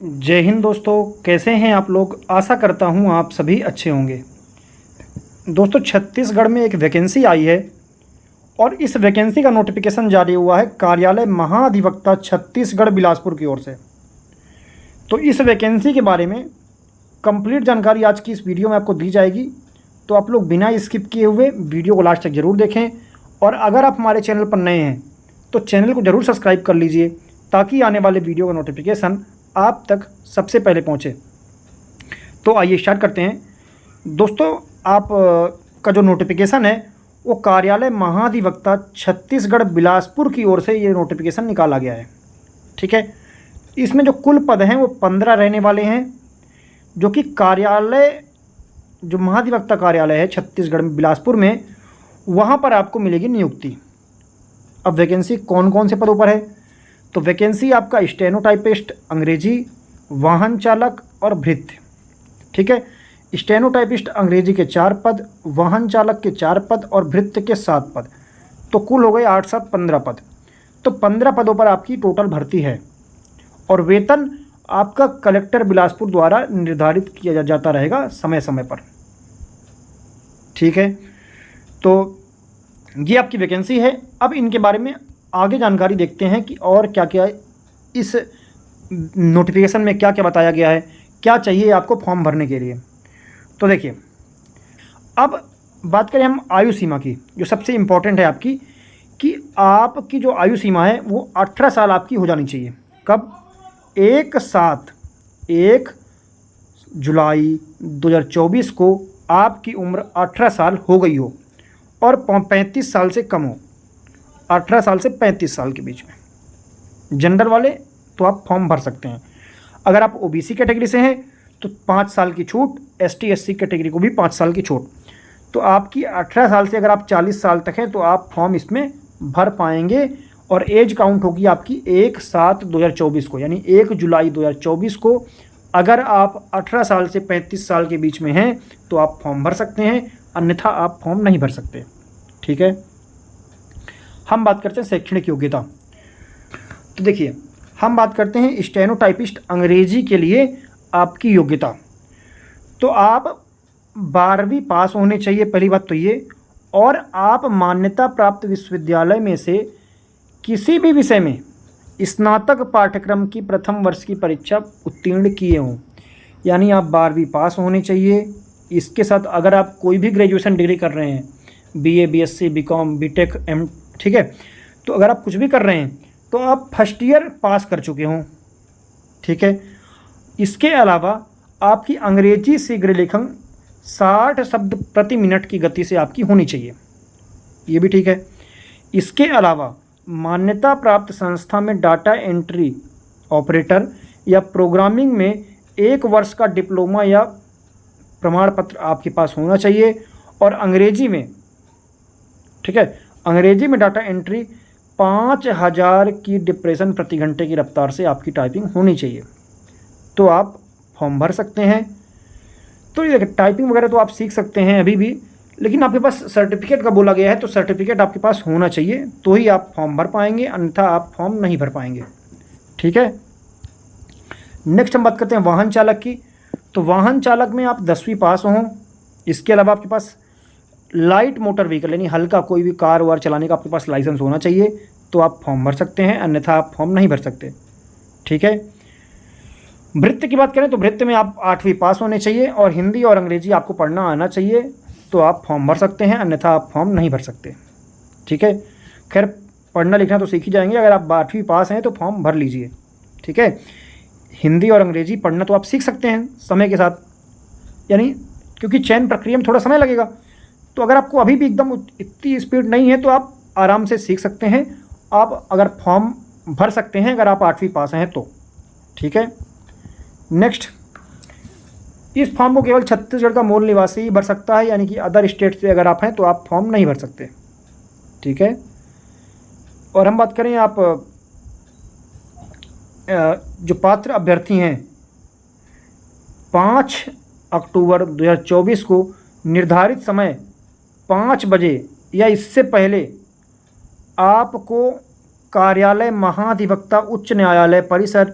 जय हिंद दोस्तों, कैसे हैं आप लोग। आशा करता हूं आप सभी अच्छे होंगे। दोस्तों, छत्तीसगढ़ में एक वैकेंसी आई है और इस वैकेंसी का नोटिफिकेशन जारी हुआ है कार्यालय महाधिवक्ता छत्तीसगढ़ बिलासपुर की ओर से। तो इस वैकेंसी के बारे में कंप्लीट जानकारी आज की इस वीडियो में आपको दी जाएगी। तो आप लोग बिना स्किप किए हुए वीडियो को लास्ट तक ज़रूर देखें और अगर आप हमारे चैनल पर नए हैं तो चैनल को ज़रूर सब्सक्राइब कर लीजिए ताकि आने वाले वीडियो का नोटिफिकेशन आप तक सबसे पहले पहुंचे। तो आइए स्टार्ट करते हैं। दोस्तों, आप का जो नोटिफिकेशन है वो कार्यालय महाधिवक्ता छत्तीसगढ़ बिलासपुर की ओर से ये नोटिफिकेशन निकाला गया है। ठीक है, इसमें जो कुल पद हैं वो 15 रहने वाले हैं, जो कि कार्यालय जो महाधिवक्ता कार्यालय है छत्तीसगढ़ में बिलासपुर में, वहाँ पर आपको मिलेगी नियुक्ति। अब वैकेंसी कौन कौन से पदों पर है, तो वैकेंसी आपका स्टेनोटाइपिस्ट अंग्रेजी, वाहन चालक और भृत्य। ठीक है, स्टेनोटाइपिस्ट अंग्रेजी के 4 पद, वाहन चालक के 4 पद और भृत्य के 7 पद। तो कुल हो गए 8 7 15 पद। तो 15 पदों पर आपकी टोटल भर्ती है और वेतन आपका कलेक्टर बिलासपुर द्वारा निर्धारित किया जाता रहेगा समय समय पर। ठीक है, तो ये आपकी वैकेंसी है। अब इनके बारे में आगे जानकारी देखते हैं कि और क्या क्या इस नोटिफिकेशन में क्या क्या बताया गया है, क्या चाहिए आपको फॉर्म भरने के लिए। तो देखिए, अब बात करें हम आयु सीमा की, जो सबसे इम्पोर्टेंट है आपकी, कि आपकी जो आयु सीमा है वो 18 साल आपकी हो जानी चाहिए। कब? 1 जुलाई 2024 को आपकी उम्र 18 साल हो गई हो और 35 साल से कम हो। 18 साल से 35 साल के बीच में जनरल वाले तो आप फॉर्म भर सकते हैं। अगर आप ओबीसी कैटेगरी से हैं तो 5 साल की छूट, एसटी एससी कैटेगरी को भी 5 साल की छूट। तो आपकी 18 साल से अगर आप 40 साल तक हैं तो आप फॉर्म इसमें भर पाएंगे और एज काउंट होगी आपकी 1/7/2024 को, यानी 1 जुलाई 2024 को। अगर आप 18 साल से 35 साल के बीच में हैं तो आप फॉर्म भर सकते हैं, अन्यथा आप फॉर्म नहीं भर सकते। ठीक है, हम बात करते हैं शैक्षणिक योग्यता। तो देखिए, हम बात करते हैं स्टेनोटाइपिस्ट अंग्रेजी के लिए आपकी योग्यता। तो आप 12वीं पास होने चाहिए, पहली बात तो ये, और आप मान्यता प्राप्त विश्वविद्यालय में से किसी भी विषय में स्नातक पाठ्यक्रम की प्रथम वर्ष की परीक्षा उत्तीर्ण किए हों, यानी आप 12वीं पास होने चाहिए। इसके साथ अगर आप कोई भी ग्रेजुएशन डिग्री कर रहे हैं, BA, BSc, BCom, BTech, M, ठीक है, तो अगर आप कुछ भी कर रहे हैं तो आप फर्स्ट ईयर पास कर चुके हों। ठीक है, इसके अलावा आपकी अंग्रेजी शीघ्र लेखन 60 शब्द प्रति मिनट की गति से आपकी होनी चाहिए, ये भी ठीक है। इसके अलावा मान्यता प्राप्त संस्था में डाटा एंट्री ऑपरेटर या प्रोग्रामिंग में 1 वर्ष का डिप्लोमा या प्रमाण पत्र आपके पास होना चाहिए और अंग्रेजी में, ठीक है, अंग्रेजी में डाटा एंट्री 5000 की डिप्रेशन प्रति घंटे की रफ्तार से आपकी टाइपिंग होनी चाहिए। तो आप फॉर्म भर सकते हैं। तो ये देखिए, टाइपिंग वगैरह तो आप सीख सकते हैं अभी भी, लेकिन आपके पास सर्टिफिकेट का बोला गया है, तो सर्टिफिकेट आपके पास होना चाहिए तो ही आप फॉर्म भर पाएंगे, अन्यथा आप फॉर्म नहीं भर पाएंगे। ठीक है, नेक्स्ट हम बात करते हैं वाहन चालक की। तो वाहन चालक में आप 10वीं पास हों। इसके अलावा आपके पास लाइट मोटर व्हीकल यानी हल्का कोई भी कार वार चलाने का आपके पास लाइसेंस होना चाहिए, तो आप फॉर्म भर सकते हैं, अन्यथा आप फॉर्म नहीं भर सकते। ठीक है, भृत्य की बात करें तो भृत्य में आप 8वीं पास होने चाहिए और हिंदी और अंग्रेजी आपको पढ़ना आना चाहिए, तो आप फॉर्म भर सकते हैं, अन्यथा आप फॉर्म नहीं भर सकते। ठीक है, खैर पढ़ना लिखना तो सीख ही जाएंगे, अगर आप 8वीं पास हैं तो फॉर्म भर लीजिए। ठीक है, हिंदी और अंग्रेजी पढ़ना तो आप सीख सकते हैं समय के साथ, यानी क्योंकि चयन प्रक्रिया में थोड़ा समय लगेगा, तो अगर आपको अभी भी एकदम इतनी स्पीड नहीं है तो आप आराम से सीख सकते हैं। आप अगर फॉर्म भर सकते हैं अगर आप 8वीं पास हैं तो। ठीक है, नेक्स्ट, इस फॉर्म को केवल छत्तीसगढ़ का मूल निवासी ही भर सकता है, यानी कि अदर स्टेट से अगर आप हैं तो आप फॉर्म नहीं भर सकते। ठीक है, और हम बात करें आप जो पात्र अभ्यर्थी हैं, 5 अक्टूबर 2024 को निर्धारित समय 5 बजे या इससे पहले आपको कार्यालय महाधिवक्ता उच्च न्यायालय परिसर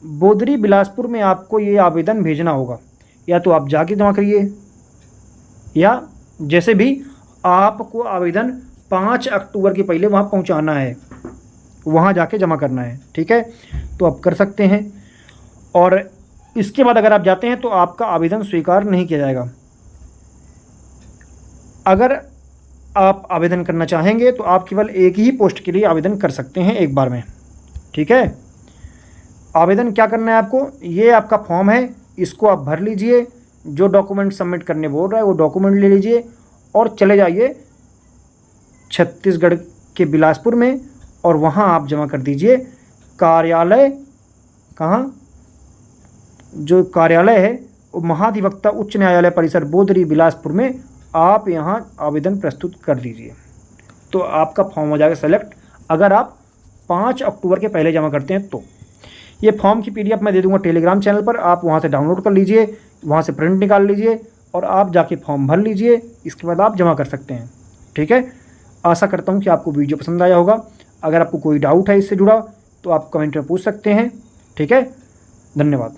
बोदरी बिलासपुर में आपको ये आवेदन भेजना होगा, या तो आप जाके जमा करिए, या जैसे भी आपको आवेदन 5 अक्टूबर के पहले वहाँ पहुँचाना है, वहाँ जाके जमा करना है। ठीक है, तो आप कर सकते हैं। और इसके बाद अगर आप जाते हैं तो आपका आवेदन स्वीकार नहीं किया जाएगा। अगर आप आवेदन करना चाहेंगे तो आप केवल एक ही पोस्ट के लिए आवेदन कर सकते हैं एक बार में। ठीक है, आवेदन क्या करना है आपको, ये आपका फॉर्म है, इसको आप भर लीजिए, जो डॉक्यूमेंट सबमिट करने बोल रहा है वो डॉक्यूमेंट ले लीजिए और चले जाइए छत्तीसगढ़ के बिलासपुर में, और वहाँ आप जमा कर दीजिए। कार्यालय कहाँ, जो कार्यालय है वो महाधिवक्ता उच्च न्यायालय परिसर बोदरी बिलासपुर में, आप यहाँ आवेदन प्रस्तुत कर दीजिए, तो आपका फॉर्म हो जाएगा सेलेक्ट। अगर आप 5 अक्टूबर के पहले जमा करते हैं तो ये फॉर्म की PDF मैं दे दूंगा टेलीग्राम चैनल पर, आप वहाँ से डाउनलोड कर लीजिए, वहाँ से प्रिंट निकाल लीजिए और आप जाके फॉर्म भर लीजिए। इसके बाद आप जमा कर सकते हैं। ठीक है, आशा करता हूँ कि आपको वीडियो पसंद आया होगा। अगर आपको कोई डाउट है इससे जुड़ा तो आप कमेंट में पूछ सकते हैं। ठीक है, धन्यवाद।